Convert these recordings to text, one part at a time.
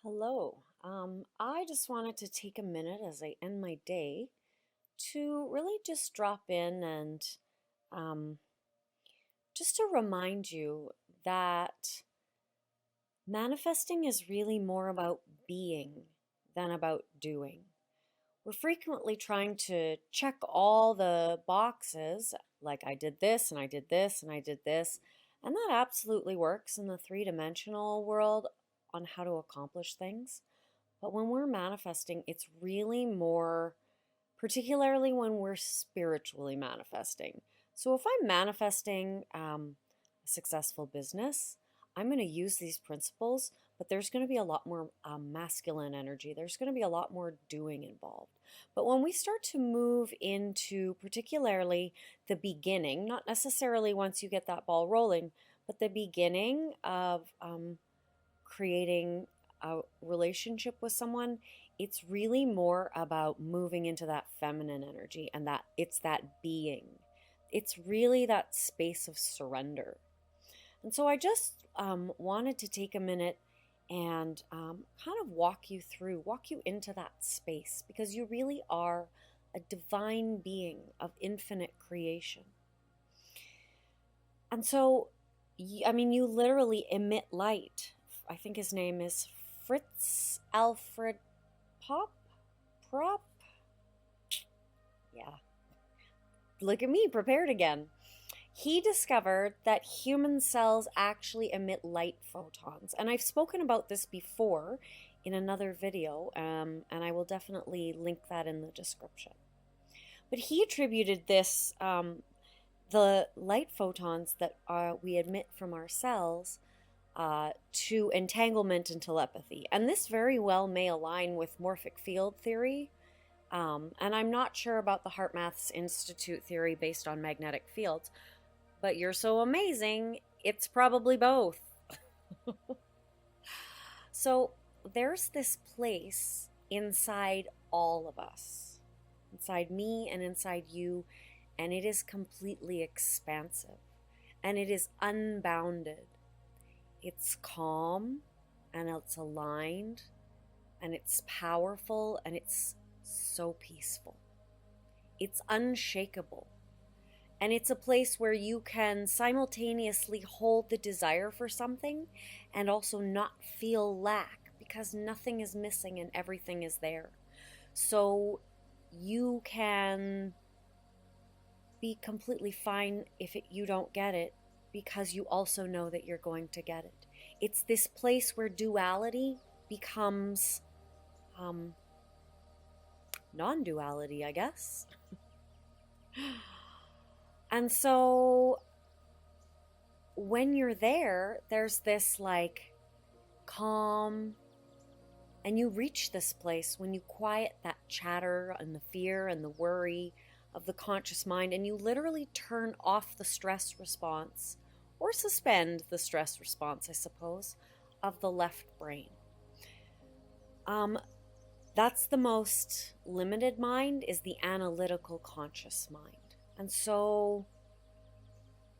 Hello. I just wanted to take a minute as I end my day to really just drop in and um, just to remind you that manifesting is really more about being than about doing. We're frequently trying to check all the boxes, like I did this and I did this and I did this, and that absolutely works in the three-dimensional world on how to accomplish things. But when we're manifesting, it's really more, particularly when we're spiritually manifesting. So if I'm manifesting a successful business, I'm going to use these principles, but there's going to be a lot more masculine energy. There's going to be a lot more doing involved. But when we start to move into particularly the beginning, not necessarily once you get that ball rolling, but the beginning of creating a relationship with someone, it's really more about moving into that feminine energy and that it's that being. It's really that space of surrender. And so I just wanted to take a minute and kind of walk you into that space because you really are a divine being of infinite creation. And so, you literally emit light. I think his name is Fritz Alfred Pop? Prop? Yeah. Look at me, prepared again. He discovered that human cells actually emit light photons. And I've spoken about this before in another video, and I will definitely link that in the description. But he attributed this, the light photons that we emit from our cells, to entanglement and telepathy. And this very well may align with morphic field theory. And I'm not sure about the HeartMaths Institute theory based on magnetic fields, but you're so amazing, it's probably both. So there's this place inside all of us, inside me and inside you, and it is completely expansive and it is unbounded. It's calm and it's aligned and it's powerful and it's so peaceful. It's unshakable. And it's a place where you can simultaneously hold the desire for something and also not feel lack because nothing is missing and everything is there. So you can be completely fine if you don't get it because you also know that you're going to get it. It's this place where duality becomes non-duality, I guess. And so when you're there, there's this like calm, and you reach this place when you quiet that chatter and the fear and the worry of the conscious mind, and you literally turn off the stress response or suspend the stress response, I suppose, of the left brain. That's the most limited mind, is the analytical conscious mind. And so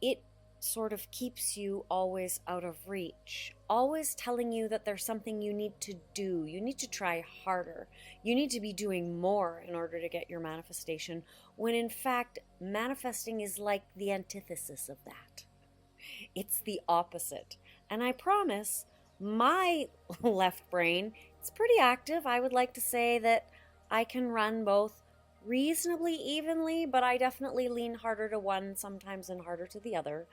it sort of keeps you always out of reach, always telling you that there's something you need to do. You need to try harder. You need to be doing more in order to get your manifestation, when in fact, manifesting is like the antithesis of that. It's the opposite. And I promise my left brain, it's pretty active. I would like to say that I can run both reasonably evenly, but I definitely lean harder to one sometimes and harder to the other.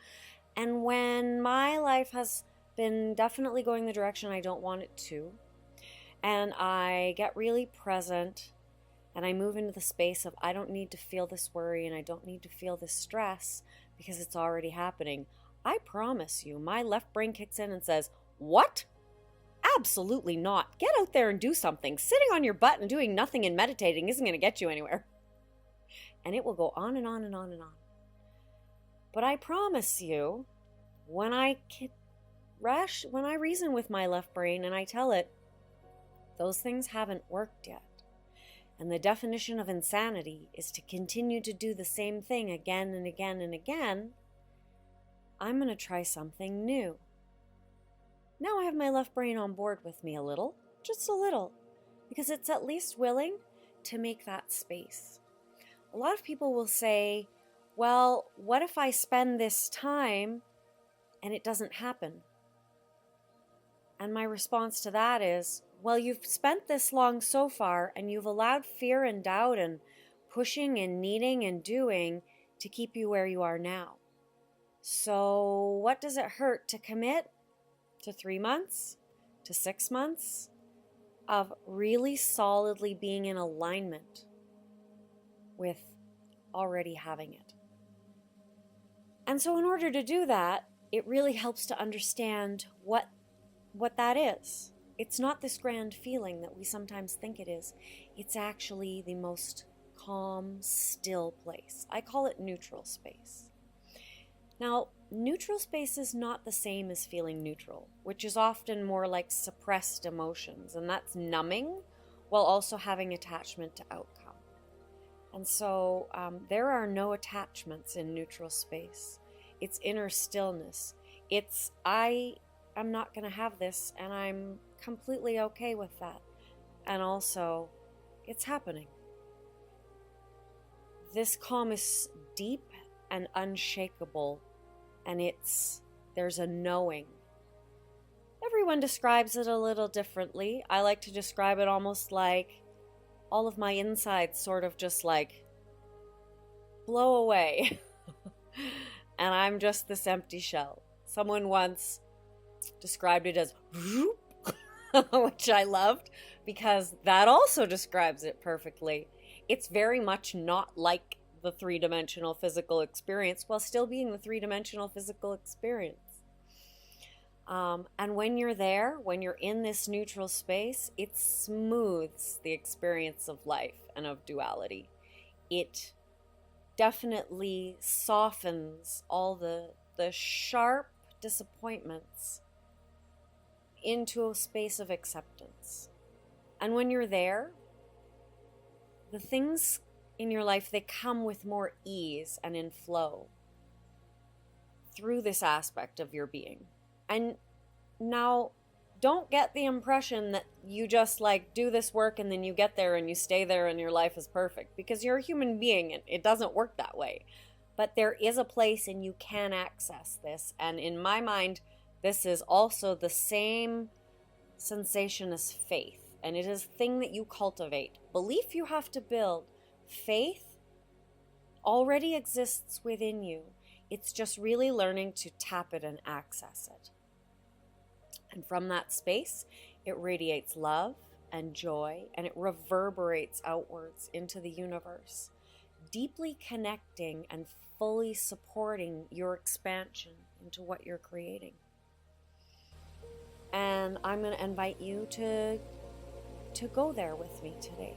And when my life has been definitely going the direction I don't want it to, and I get really present and I move into the space of I don't need to feel this worry and I don't need to feel this stress because it's already happening, I promise you, my left brain kicks in and says, "What? Absolutely not. Get out there and do something. Sitting on your butt and doing nothing and meditating isn't going to get you anywhere." And it will go on and on and on and on. But I promise you, when I reason with my left brain and I tell it, those things haven't worked yet. And the definition of insanity is to continue to do the same thing again and again and again. I'm going to try something new. Now I have my left brain on board with me a little, just a little, because it's at least willing to make that space. A lot of people will say, well, what if I spend this time and it doesn't happen? And my response to that is, well, you've spent this long so far and you've allowed fear and doubt and pushing and needing and doing to keep you where you are now. So what does it hurt to commit to 3 months, to 6 months of really solidly being in alignment with already having it? And so in order to do that, it really helps to understand what that is. It's not this grand feeling that we sometimes think it is. It's actually the most calm, still place. I call it neutral space. Now, neutral space is not the same as feeling neutral, which is often more like suppressed emotions, and that's numbing while also having attachment to outcome. And so there are no attachments in neutral space. It's inner stillness. It's I'm not going to have this, and I'm completely okay with that. And also, it's happening. This calm is deep and unshakable, and there's a knowing. Everyone describes it a little differently. I like to describe it almost like all of my insides sort of just like blow away. And I'm just this empty shell. Someone once described it as which I loved because that also describes it perfectly. It's very much not like the three-dimensional physical experience while still being the three-dimensional physical experience. And when you're there, when you're in this neutral space, it smooths the experience of life and of duality. It definitely softens all the sharp disappointments into a space of acceptance. And when you're there, the things in your life, they come with more ease and in flow through this aspect of your being. And now, don't get the impression that you just like do this work and then you get there and you stay there and your life is perfect, because you're a human being and it doesn't work that way. But there is a place and you can access this. And in my mind, this is also the same sensation as faith. And it is a thing that you cultivate. Belief you have to build. Faith already exists within you. It's just really learning to tap it and access it. And from that space, it radiates love and joy, and it reverberates outwards into the universe, deeply connecting and fully supporting your expansion into what you're creating. And I'm going to invite you to go there with me today.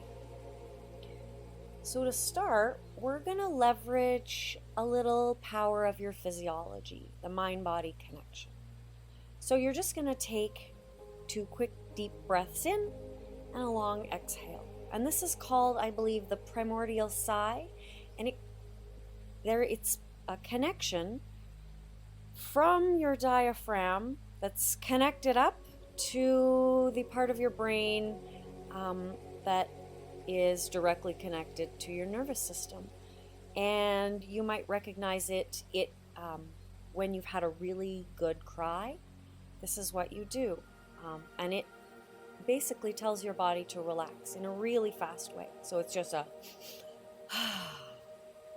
So to start, we're going to leverage a little power of your physiology, the mind-body connection. So you're just going to take 2 quick deep breaths in and a long exhale. And this is called, I believe, the primordial sigh. And it's a connection from your diaphragm that's connected up to the part of your brain that is directly connected to your nervous system. And you might recognize it when you've had a really good cry. This is what you do. And it basically tells your body to relax in a really fast way. So it's just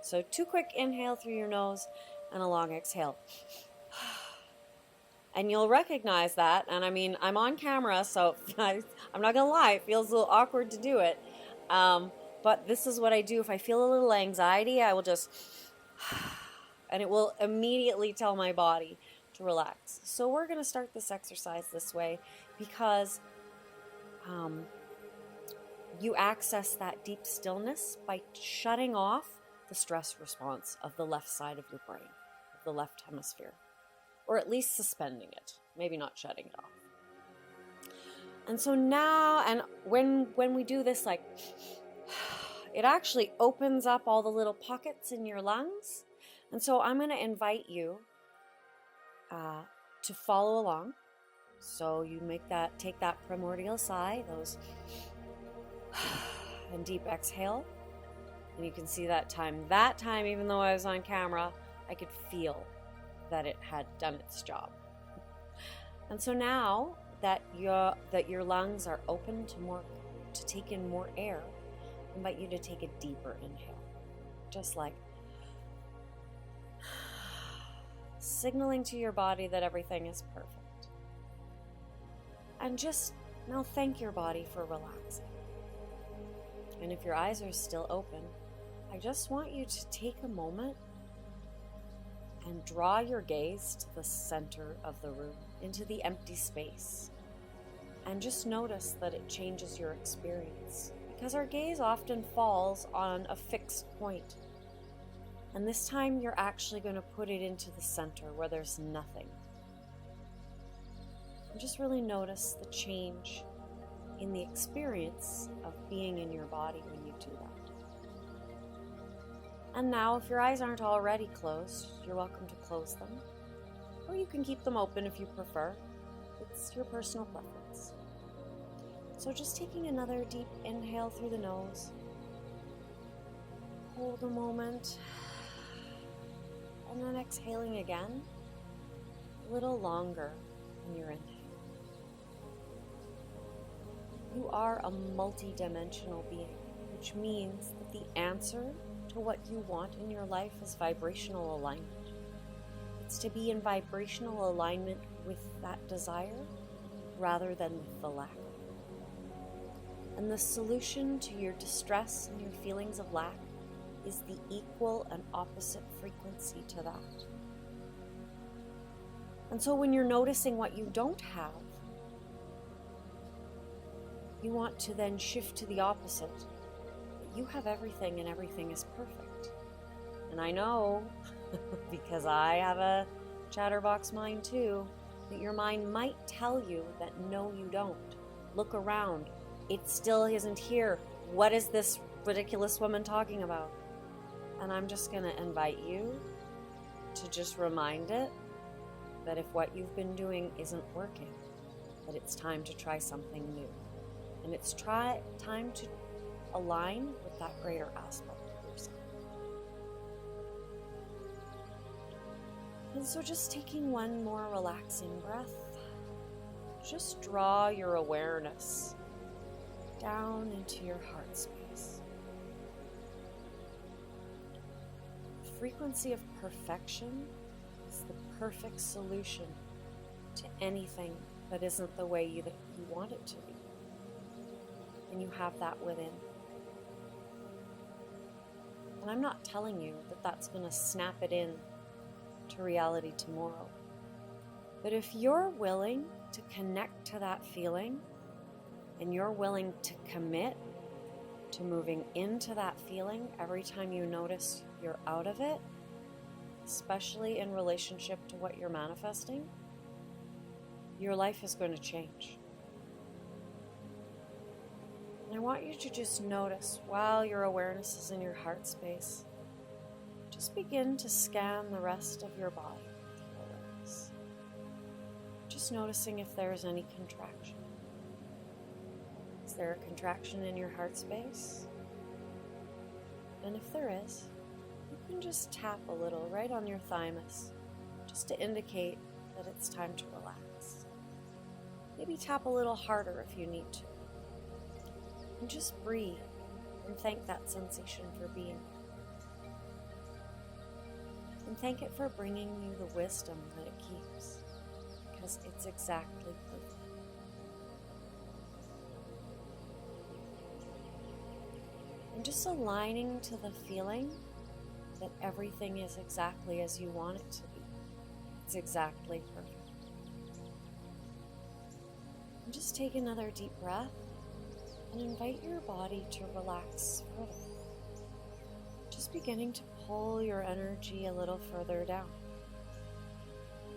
so 2 quick inhale through your nose and a long exhale. And you'll recognize that. And I mean, I'm on camera, so I'm not going to lie, it feels a little awkward to do it. But this is what I do. If I feel a little anxiety, I will just, and it will immediately tell my body to relax. So we're going to start this exercise this way because you access that deep stillness by shutting off the stress response of the left side of your brain, of the left hemisphere, or at least suspending it, maybe not shutting it off. And so now, and when we do this, like, it actually opens up all the little pockets in your lungs. And so I'm going to invite you to follow along. So you take that primordial sigh, and deep exhale. And you can see that time, even though I was on camera, I could feel that it had done its job. And so now that your lungs are open to take in more air, I invite you to take a deeper inhale. Just like signaling to your body that everything is perfect. And just now thank your body for relaxing. And if your eyes are still open, I just want you to take a moment and draw your gaze to the center of the room, into the empty space. And just notice that it changes your experience, because our gaze often falls on a fixed point. And this time you're actually going to put it into the center where there's nothing. And just really notice the change in the experience of being in your body when you do that. And now, if your eyes aren't already closed, you're welcome to close them. Or you can keep them open if you prefer. It's your personal preference. So just taking another deep inhale through the nose. Hold a moment. And then exhaling again, a little longer in your inhale. You are a multi-dimensional being, which means that the answer to what you want in your life is vibrational alignment. It's to be in vibrational alignment with that desire rather than with the lack. And the solution to your distress and your feelings of lack is the equal and opposite frequency to that. And so when you're noticing what you don't have, you want to then shift to the opposite. You have everything and everything is perfect. And I know, because I have a chatterbox mind too, that your mind might tell you that no, you don't. Look around. It still isn't here. What is this ridiculous woman talking about? And I'm just going to invite you to just remind it that if what you've been doing isn't working, that it's time to try something new. And it's time to align with that greater aspect of yourself. And so just taking one more relaxing breath, just draw your awareness down into your heart space. The frequency of perfection is the perfect solution to anything that isn't the way that you want it to be. And you have that within. And I'm not telling you that that's going to snap it in to reality tomorrow. But if you're willing to connect to that feeling, and you're willing to commit to moving into that feeling every time you notice you're out of it, especially in relationship to what you're manifesting, your life is going to change. And I want you to just notice while your awareness is in your heart space, just begin to scan the rest of your body with your awareness. Just noticing if there's any contraction. Is there a contraction in your heart space? And if there is, you can just tap a little right on your thymus, just to indicate that it's time to relax. Maybe tap a little harder if you need to. And just breathe and thank that sensation for being. And thank it for bringing you the wisdom that it keeps, because it's exactly perfect. And just aligning to the feeling that everything is exactly as you want it to be. It's exactly perfect. And just take another deep breath and invite your body to relax further. Just beginning to pull your energy a little further down.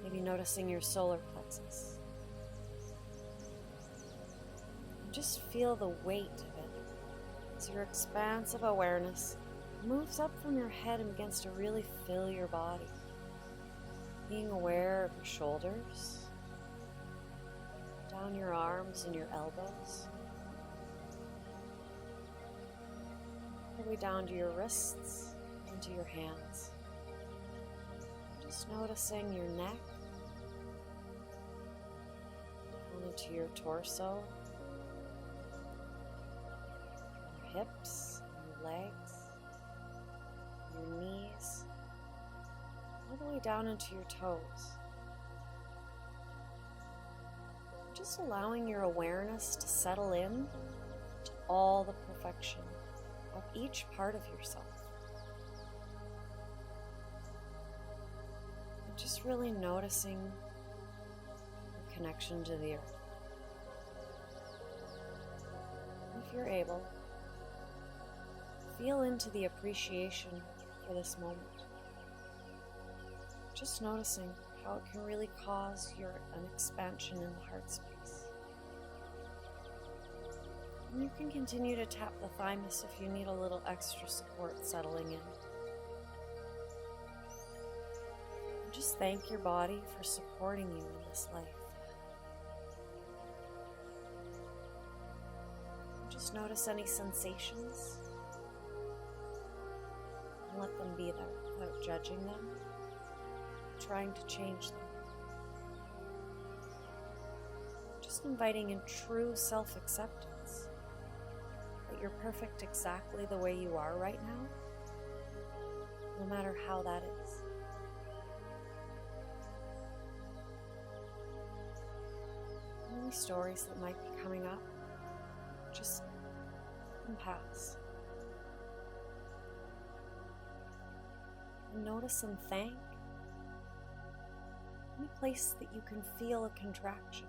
Maybe noticing your solar plexus. And just feel the weight of it as your expansive awareness moves up from your head and begins to really fill your body. Being aware of your shoulders, down your arms and your elbows, all the way down to your wrists, into your hands. Just noticing your neck, down into your torso, your hips, your legs, your knees, all the way down into your toes. Just allowing your awareness to settle in to all the perfection of each part of yourself. And just really noticing your connection to the earth. And if you're able, feel into the appreciation for this moment. Just noticing how it can really cause an expansion in the heart space. And you can continue to tap the thymus if you need a little extra support settling in. And just thank your body for supporting you in this life. And just notice any sensations and let them be there without judging them, trying to change them. Just inviting in true self-acceptance that you're perfect exactly the way you are right now, no matter how that is. Any stories that might be coming up, just let them pass. And notice and thank any place that you can feel a contraction.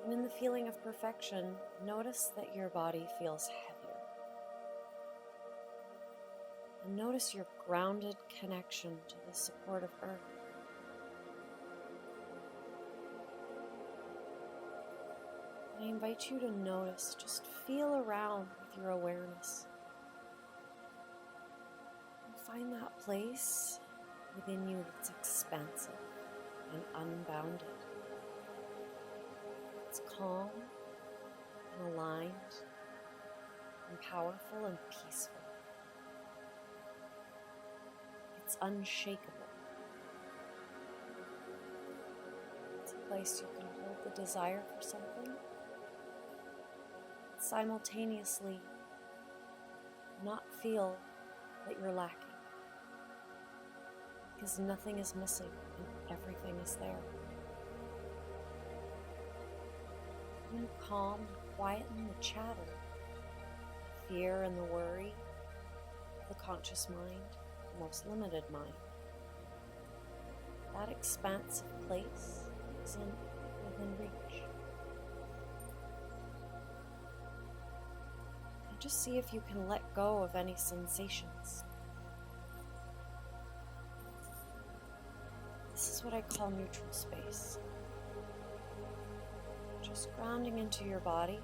And in the feeling of perfection, notice that your body feels heavier. And notice your grounded connection to the support of earth. I invite you to notice, just feel around with your awareness. Find that place within you that's expansive and unbounded. It's calm and aligned and powerful and peaceful. It's unshakable. It's a place you can hold the desire for something, simultaneously not feel that you're lacking. Because nothing is missing and everything is there. When you calm and quieten the chatter, the fear and the worry, the conscious mind, the most limited mind, that expansive place is within reach. And just see if you can let go of any sensations. This is what I call neutral space. Just grounding into your body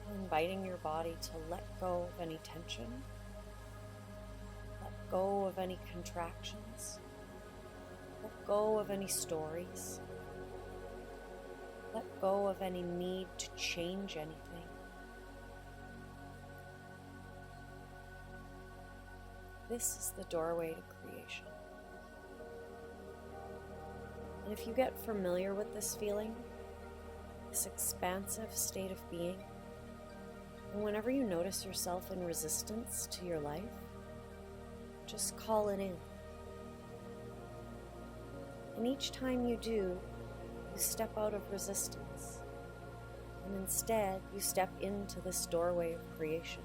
and inviting your body to let go of any tension, let go of any contractions, let go of any stories, let go of any need to change anything. This is the doorway to creation. And if you get familiar with this feeling, this expansive state of being, and whenever you notice yourself in resistance to your life, just call it in. And each time you do, you step out of resistance, and instead you step into this doorway of creation.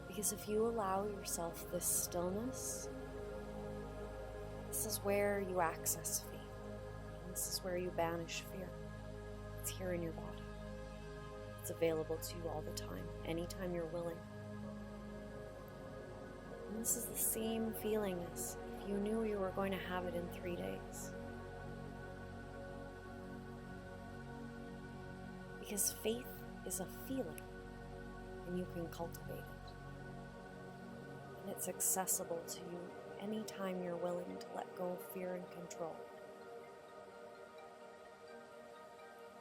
Because if you allow yourself this stillness, this is where you access faith. And this is where you banish fear. It's here in your body. It's available to you all the time, anytime you're willing. And this is the same feeling as if you knew you were going to have it in 3 days. Because faith is a feeling, and you can cultivate it. and it's accessible to you anytime you're willing to let go of fear and control.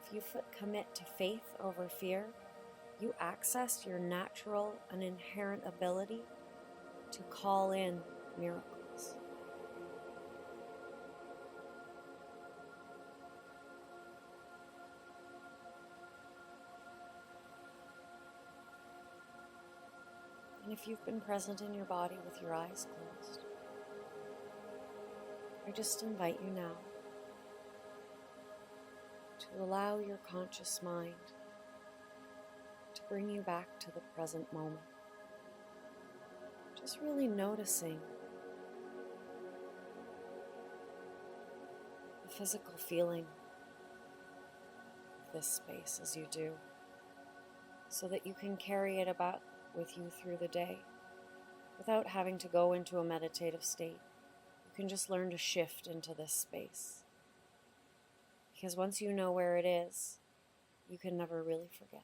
If you commit to faith over fear, you access your natural and inherent ability to call in miracles. And if you've been present in your body with your eyes closed, I just invite you now to allow your conscious mind to bring you back to the present moment. Just really noticing the physical feeling of this space as you do, so that you can carry it about with you through the day without having to go into a meditative state. You can just learn to shift into this space, because once you know where it is, you can never really forget.